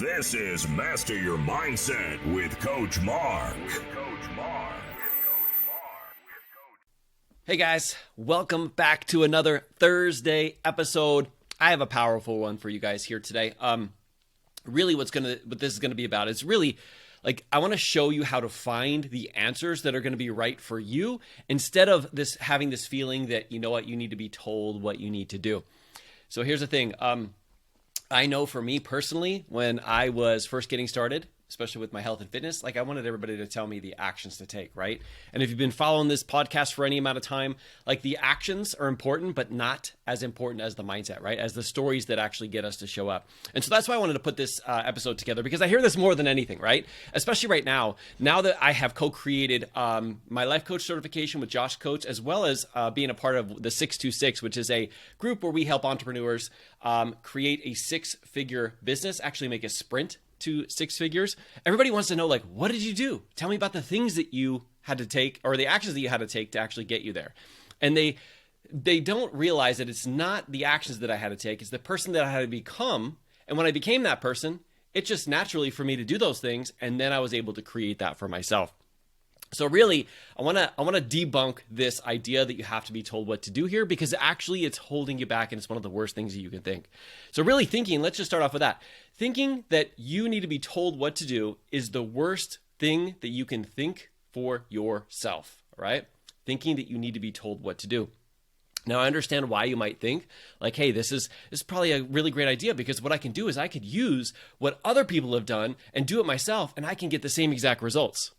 This is Master Your Mindset with Coach Mark. Hey guys, welcome back to another Thursday episode. I have a powerful one for you guys here today. Really what this is going to be about is really I want to show you how to find the answers that are going to be right for you instead of having this feeling that, you know what, you need to be told what you need to do. So here's the thing. I know for me personally, when I was first getting started, especially with my health and fitness, I wanted everybody to tell me the actions to take, right? And if you've been following this podcast for any amount of time, the actions are important, but not as important as the mindset, right? As the stories that actually get us to show up. And so that's why I wanted to put this episode together, because I hear this more than anything, right? Especially right now that I have co-created my life coach certification with Josh Coach, as well as being a part of the 626, which is a group where we help entrepreneurs create a six-figure business, actually make a sprint to six figures. Everybody wants to know, what did you do? Tell me about the things that you had to take, or the actions that you had to take to actually get you there. And they don't realize that it's not the actions that I had to take, it's the person that I had to become. And when I became that person, it just naturally for me to do those things, and then I was able to create that for myself. So really, I want to debunk this idea that you have to be told what to do here, because actually it's holding you back, and it's one of the worst things that you can think. So really let's just start off with that. Thinking that you need to be told what to do is the worst thing that you can think for yourself, all right? Thinking that you need to be told what to do. Now, I understand why you might think, hey, this is probably a really great idea, because what I can do is I could use what other people have done and do it myself, and I can get the same exact results.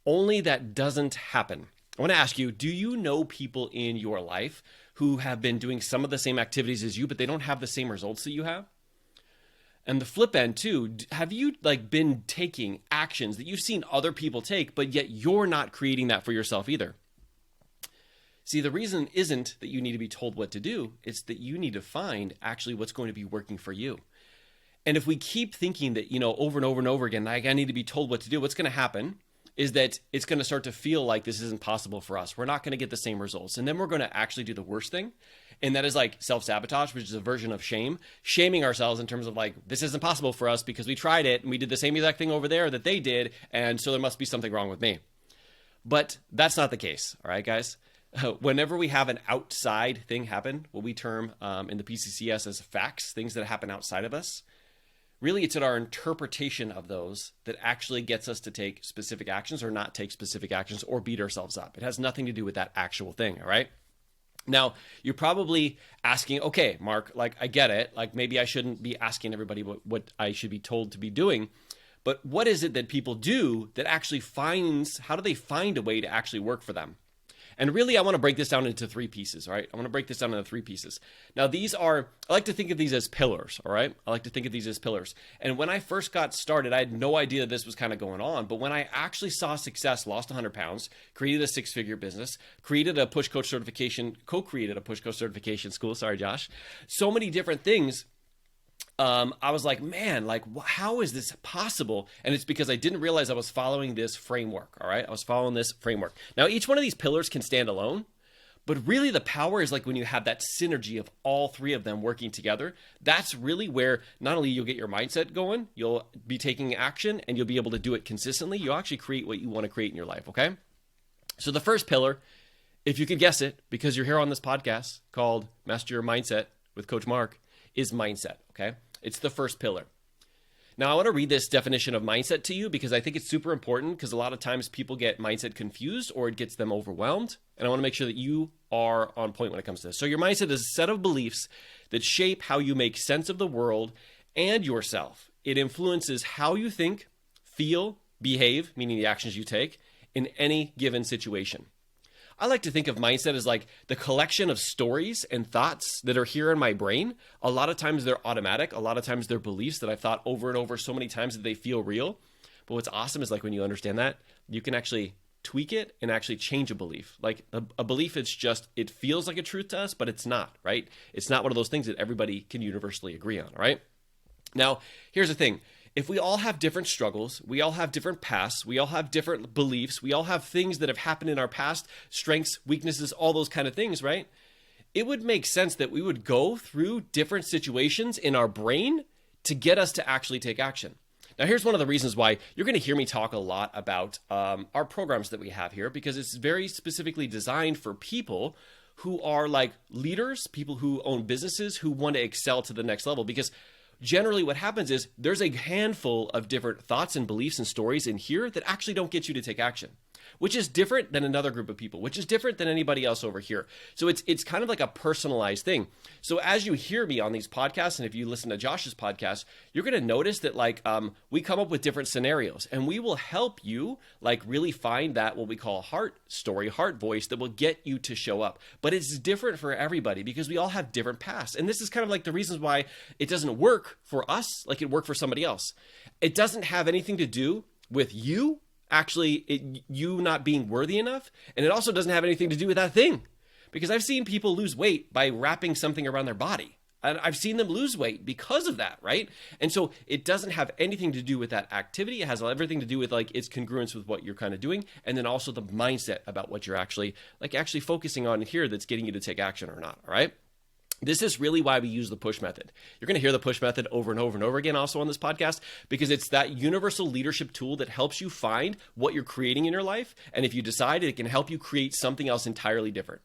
Only that doesn't happen. I want to ask you, do you know people in your life who have been doing some of the same activities as you, but they don't have the same results that you have? And the flip end too, have you been taking actions that you've seen other people take, but yet you're not creating that for yourself either? See, the reason isn't that you need to be told what to do. It's that you need to find actually what's going to be working for you. And if we keep thinking that, over and over and over again, I need to be told what to do, what's going to happen is that it's going to start to feel like this isn't possible for us. We're not going to get the same results. And then we're going to actually do the worst thing. And that is self-sabotage, which is a version of shame, shaming ourselves in terms of this isn't possible for us because we tried it and we did the same exact thing over there that they did. And so there must be something wrong with me. But that's not the case. All right, guys. Whenever we have an outside thing happen, what we term in the PCCS as facts, things that happen outside of us, really, it's at our interpretation of those that actually gets us to take specific actions or not take specific actions or beat ourselves up. It has nothing to do with that actual thing, all right? Now, you're probably asking, okay, Mark, I get it. Maybe I shouldn't be asking everybody what I should be told to be doing. But what is it that people do that actually how do they find a way to actually work for them? And really, I want to break this down into three pieces, all right? I want to break this down into three pieces. Now, I like to think of these as pillars, all right? I like to think of these as pillars. And when I first got started, I had no idea this was kind of going on. But when I actually saw success, lost 100 pounds, created a six-figure business, co-created a push coach certification school, sorry, Josh, so many different things, I was like, man, how is this possible? And it's because I didn't realize I was following this framework, all right? I was following this framework. Now, each one of these pillars can stand alone, but really the power is when you have that synergy of all three of them working together. That's really where not only you'll get your mindset going, you'll be taking action, and you'll be able to do it consistently. You'll actually create what you want to create in your life, okay? So the first pillar, if you could guess it, because you're here on this podcast called Master Your Mindset with Coach Mark, is mindset, okay? It's the first pillar. Now, I want to read this definition of mindset to you because I think it's super important, because a lot of times people get mindset confused or it gets them overwhelmed. And I want to make sure that you are on point when it comes to this. So your mindset is a set of beliefs that shape how you make sense of the world and yourself. It influences how you think, feel, behave, meaning the actions you take, in any given situation. I like to think of mindset as the collection of stories and thoughts that are here in my brain. A lot of times they're automatic. A lot of times they're beliefs that I've thought over and over so many times that they feel real. But what's awesome is when you understand that, you can actually tweak it and actually change a belief. A belief, it feels like a truth to us, but it's not, right? It's not one of those things that everybody can universally agree on, all right? Now, here's the thing. If we all have different struggles, we all have different pasts, we all have different beliefs, we all have things that have happened in our past, strengths, weaknesses, all those kind of things, right? It would make sense that we would go through different situations in our brain to get us to actually take action. Now, here's one of the reasons why you're going to hear me talk a lot about our programs that we have here, because it's very specifically designed for people who are like leaders, people who own businesses, who want to excel to the next level. Because generally what happens is there's a handful of different thoughts and beliefs and stories in here that actually don't get you to take action, which is different than another group of people, which is different than anybody else over here. So it's kind of like a personalized thing. So as you hear me on these podcasts, and if you listen to Josh's podcast, you're going to notice that like we come up with different scenarios, and we will help you like really find that what we call heart story, heart voice that will get you to show up. But it's different for everybody because we all have different paths. And this is kind of like the reasons why it doesn't work for us like it worked for somebody else. It doesn't have anything to do with you you not being worthy enough. And it also doesn't have anything to do with that thing, because I've seen people lose weight by wrapping something around their body. And I've seen them lose weight because of that, right? And so it doesn't have anything to do with that activity. It has everything to do with like its congruence with what you're kind of doing. And then also the mindset about what you're actually focusing on here that's getting you to take action or not, all right? This is really why we use the push method. You're going to hear the push method over and over and over again also on this podcast, because it's that universal leadership tool that helps you find what you're creating in your life. And if you decide, it can help you create something else entirely different.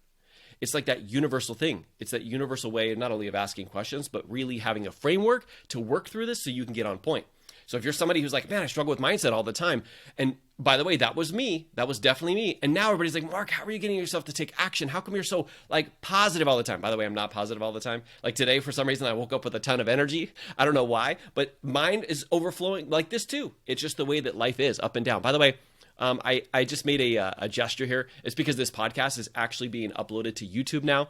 It's like that universal thing. It's that universal way not only of asking questions, but really having a framework to work through this so you can get on point. So if you're somebody who's like, man, I struggle with mindset all the time. And by the way, that was me. That was definitely me. And now everybody's like, Mark, how are you getting yourself to take action? How come you're so like positive all the time? By the way, I'm not positive all the time. Like today, for some reason, I woke up with a ton of energy. I don't know why, but mine is overflowing like this too. It's just the way that life is, up and down. By the way, I just made a gesture here. It's because this podcast is actually being uploaded to YouTube now.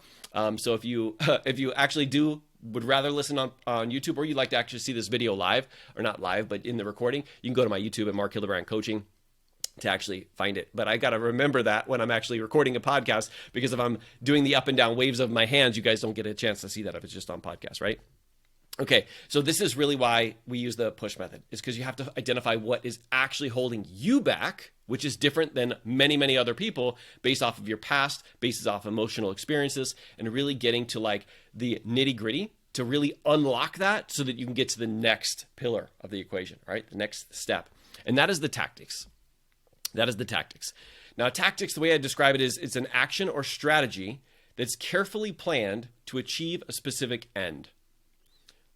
So if you actually would rather listen on YouTube, or you'd like to actually see this video live, or not live, but in the recording, you can go to my YouTube at Mark Hildebrand Coaching to actually find it. But I got to remember that when I'm actually recording a podcast, because if I'm doing the up and down waves of my hands, you guys don't get a chance to see that if it's just on podcast, right? Okay, so this is really why we use the push method. It's because you have to identify what is actually holding you back, which is different than many, many other people based off of your past, based off emotional experiences, and really getting to like the nitty gritty to really unlock that so that you can get to the next pillar of the equation, right? The next step. And that is the tactics. That is the tactics. Now, tactics, the way I describe it is it's an action or strategy that's carefully planned to achieve a specific end.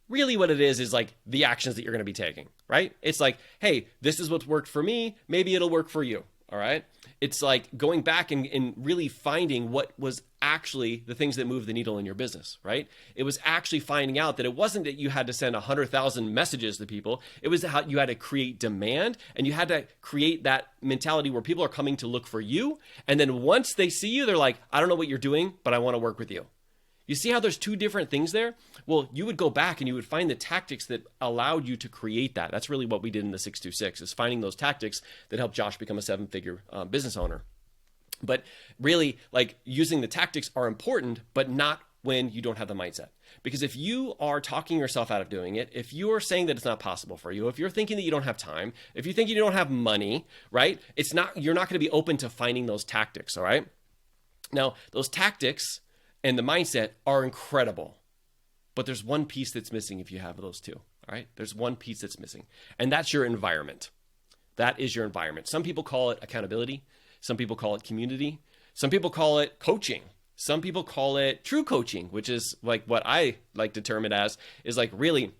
Really what it is like the actions that you're going to be taking, right? It's like, hey, this is what's worked for me. Maybe it'll work for you, all right? It's like going back and really finding what was actually the things that move the needle in your business, right? It was actually finding out that it wasn't that you had to send 100,000 messages to people. It was how you had to create demand, and you had to create that mentality where people are coming to look for you. And then once they see you, they're like, I don't know what you're doing, but I want to work with you. You see how there's two different things there? Well, you would go back and you would find the tactics that allowed you to create that. That's really what we did in the 626, is finding those tactics that helped Josh become a 7-figure business owner. But really, like, using the tactics are important, but not when you don't have the mindset. Because if you are talking yourself out of doing it, if you are saying that it's not possible for you, if you're thinking that you don't have time, if you think you don't have money, right? You're not going to be open to finding those tactics, all right? Now, those tactics and the mindset are incredible, but there's one piece that's missing if you have those two, all right? There's one piece that's missing, and that's your environment. That is your environment. Some people call it accountability. Some people call it community. Some people call it coaching. Some people call it true coaching, which is like what I like to term it as, is like really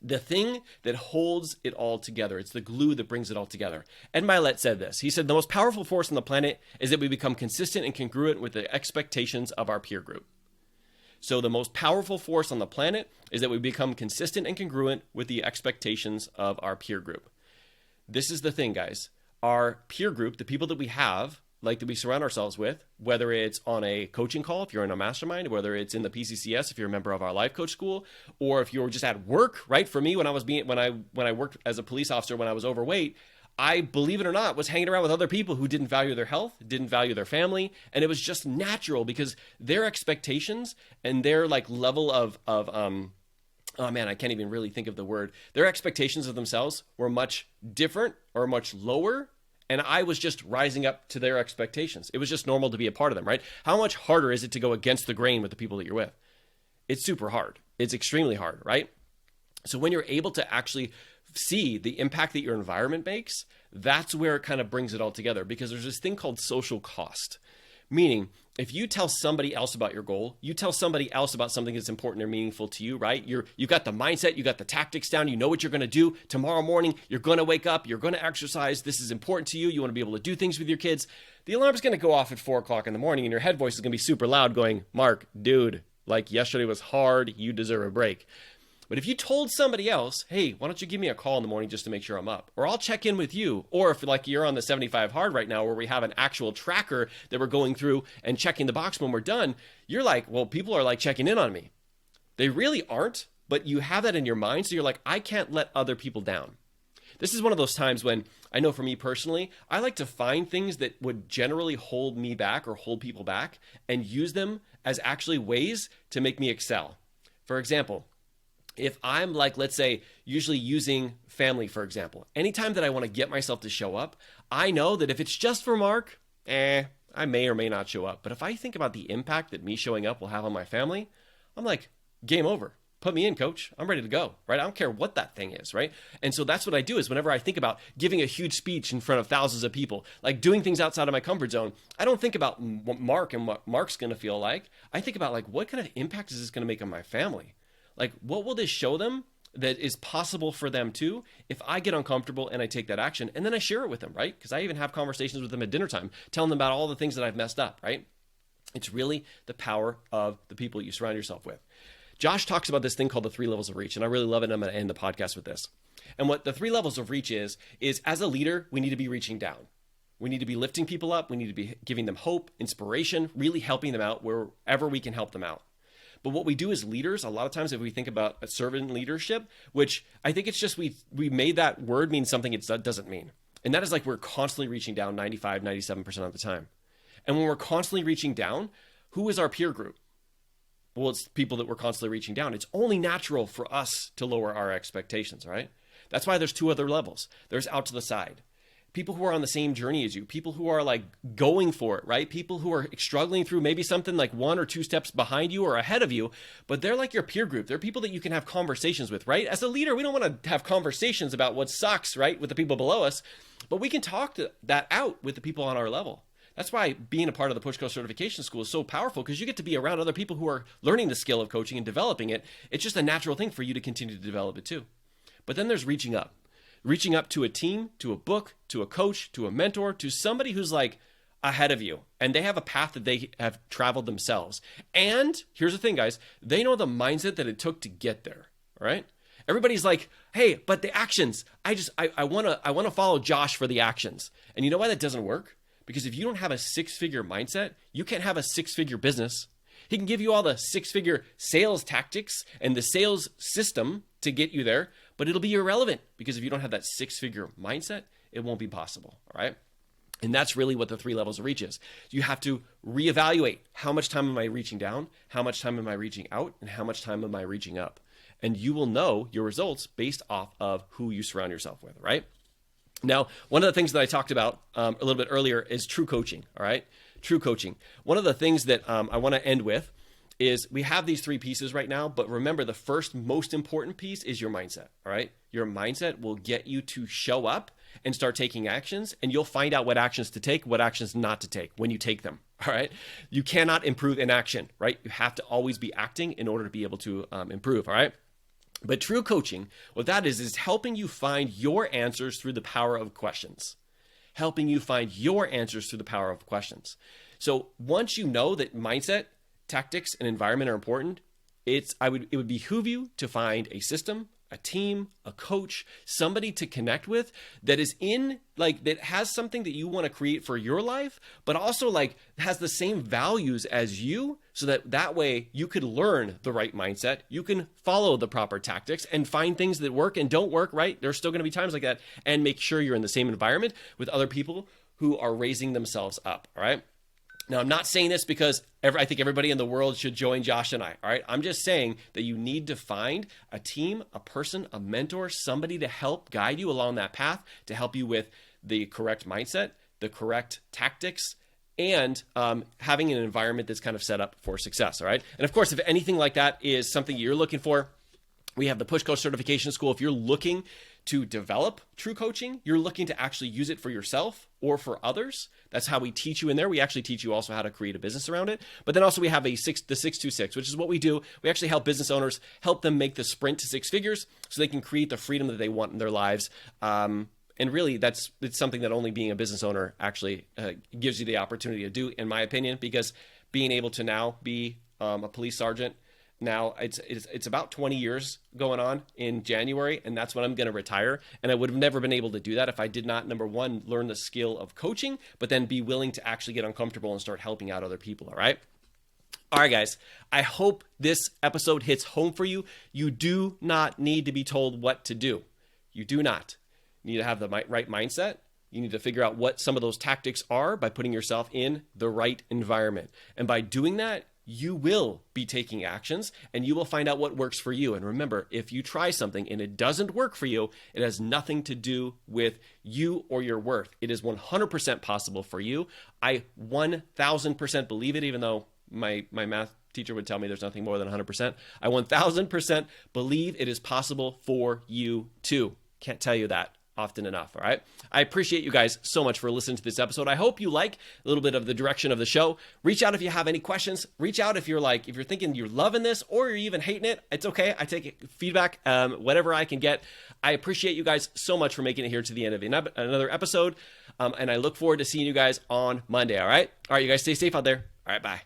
the thing that holds it all together. It's the glue that brings it all together. Ed Mylett said this. He said, the most powerful force on the planet is that we become consistent and congruent with the expectations of our peer group. So the most powerful force on the planet is that we become consistent and congruent with the expectations of our peer group. This is the thing, guys. Our peer group, the people that we have, like that we surround ourselves with, whether it's on a coaching call, if you're in a mastermind, whether it's in the PCCS, if you're a member of our life coach school, or if you're just at work, right? For me, when I worked as a police officer, when I was overweight, I, believe it or not, was hanging around with other people who didn't value their health, didn't value their family. And it was just natural because their expectations and their like level of oh man, I can't even really think of the word. Their expectations of themselves were much different or much lower. And I was just rising up to their expectations. It was just normal to be a part of them, right? How much harder is it to go against the grain with the people that you're with? It's super hard. It's extremely hard, right? So when you're able to actually see the impact that your environment makes, that's where it kind of brings it all together, because there's this thing called social cost. Meaning, if you tell somebody else about your goal, you tell somebody else about something that's important or meaningful to you, right? You got the mindset, you got the tactics down, you know what you're going to do. Tomorrow morning, you're going to wake up, you're going to exercise. This is important to you. You want to be able to do things with your kids. The alarm's going to go off at 4 o'clock in the morning, and your head voice is going to be super loud going, Mark, dude, like yesterday was hard. You deserve a break. But if you told somebody else, hey, why don't you give me a call in the morning just to make sure I'm up? Or I'll check in with you. Or if like you're on the 75 hard right now where we have an actual tracker that we're going through and checking the box when we're done, you're like, well, people are like checking in on me. They really aren't, but you have that in your mind. So you're like, I can't let other people down. This is one of those times when I know for me personally, I like to find things that would generally hold me back or hold people back and use them as actually ways to make me excel. For example, if I'm like, let's say, usually using family, for example, anytime that I want to get myself to show up, I know that if it's just for Mark, I may or may not show up. But if I think about the impact that me showing up will have on my family, I'm like, game over. Put me in, coach. I'm ready to go, right? I don't care what that thing is, right? And so that's what I do is whenever I think about giving a huge speech in front of thousands of people, like doing things outside of my comfort zone, I don't think about Mark and what Mark's going to feel like. I think about like, what kind of impact is this going to make on my family? Like, what will this show them that is possible for them too if I get uncomfortable and I take that action and then I share it with them, right? Because I even have conversations with them at dinner time, telling them about all the things that I've messed up, right? It's really the power of the people you surround yourself with. Josh talks about this thing called the 3 levels of reach, and I really love it, and I'm going to end the podcast with this. And what the 3 levels of reach is as a leader, we need to be reaching down. We need to be lifting people up. We need to be giving them hope, inspiration, really helping them out wherever we can help them out. But what we do as leaders, a lot of times if we think about a servant leadership, which I think it's just we made that word mean something it doesn't mean. And that is like we're constantly reaching down 95, 97% of the time. And when we're constantly reaching down, who is our peer group? Well, it's people that we're constantly reaching down. It's only natural for us to lower our expectations, right? That's why there's 2 other levels. There's out to the side. People who are on the same journey as you, people who are like going for it, right? People who are struggling through maybe something like 1 or 2 steps behind you or ahead of you, but they're like your peer group. They're people that you can have conversations with, right? As a leader, we don't want to have conversations about what sucks, right? With the people below us, but we can talk that out with the people on our level. That's why being a part of the Push Coach Certification School is so powerful, because you get to be around other people who are learning the skill of coaching and developing it. It's just a natural thing for you to continue to develop it too. But then there's reaching up to a team, to a book, to a coach, to a mentor, to somebody who's like ahead of you, and they have a path that they have traveled themselves. And here's the thing, guys, they know the mindset that it took to get there, all right? Everybody's like, hey, but the actions, I want to follow Josh for the actions. And you know why that doesn't work? Because if you don't have a 6-figure mindset, you can't have a 6-figure business. He can give you all the 6-figure sales tactics and the sales system to get you there, but it'll be irrelevant, because if you don't have that 6-figure mindset, it won't be possible, all right? And that's really what the 3 levels of reach is. You have to reevaluate, how much time am I reaching down, how much time am I reaching out, and how much time am I reaching up? And you will know your results based off of who you surround yourself with, right? Now, one of the things that I talked about a little bit earlier is true coaching, all right? True coaching. One of the things that I want to end with is we have these 3 pieces right now, but remember, the first most important piece is your mindset, all right? Your mindset will get you to show up and start taking actions, and you'll find out what actions to take, what actions not to take when you take them, all right? You cannot improve in action, right? You have to always be acting in order to be able to improve, all right? But true coaching, what that is helping you find your answers through the power of questions. Helping you find your answers through the power of questions. So once you know that mindset, tactics, and environment are important, it would behoove you to find a system, a team, a coach, somebody to connect with that is that has something that you want to create for your life, but also like has the same values as you, so that way you could learn the right mindset, you can follow the proper tactics and find things that work and don't work, right? There's still going to be times like that, and make sure you're in the same environment with other people who are raising themselves up, all right? Now, I'm not saying this because I think everybody in the world should join Josh and I, all right? I'm just saying that you need to find a team, a person, a mentor, somebody to help guide you along that path, to help you with the correct mindset, the correct tactics, and having an environment that's kind of set up for success, all right? And of course, if anything like that is something you're looking for, We have the Push Coach Certification School. If you're looking to develop true coaching, you're looking to actually use it for yourself or for others. That's how we teach you in there. We actually teach you also how to create a business around it. But then also we have the 626, which is what we do. We actually help business owners, help them make the sprint to six figures so they can create the freedom that they want in their lives. And really, it's something that only being a business owner actually gives you the opportunity to do, in my opinion, because being able to now be a police sergeant, now it's about 20 years going on in January, and that's when I'm going to retire. And I would have never been able to do that if I did not, number one, learn the skill of coaching, but then be willing to actually get uncomfortable and start helping out other people. All right. All right, guys, I hope this episode hits home for you. You do not need to be told what to do. You do not. You need to have the right mindset. You need to figure out what some of those tactics are by putting yourself in the right environment. And by doing that, you will be taking actions and you will find out what works for you. And remember, if you try something and it doesn't work for you, it has nothing to do with you or your worth. It is 100% possible for you. I 1000% believe it, even though my math teacher would tell me there's nothing more than 100%. I 1000% believe it is possible for you too. Can't tell you that often enough. All right. I appreciate you guys so much for listening to this episode. I hope you like a little bit of the direction of the show. Reach out if you have any questions. Reach out if you're thinking you're loving this or you're even hating it. It's okay. I take feedback, whatever I can get. I appreciate you guys so much for making it here to the end of another episode. And I look forward to seeing you guys on Monday. All right. All right. You guys stay safe out there. All right. Bye.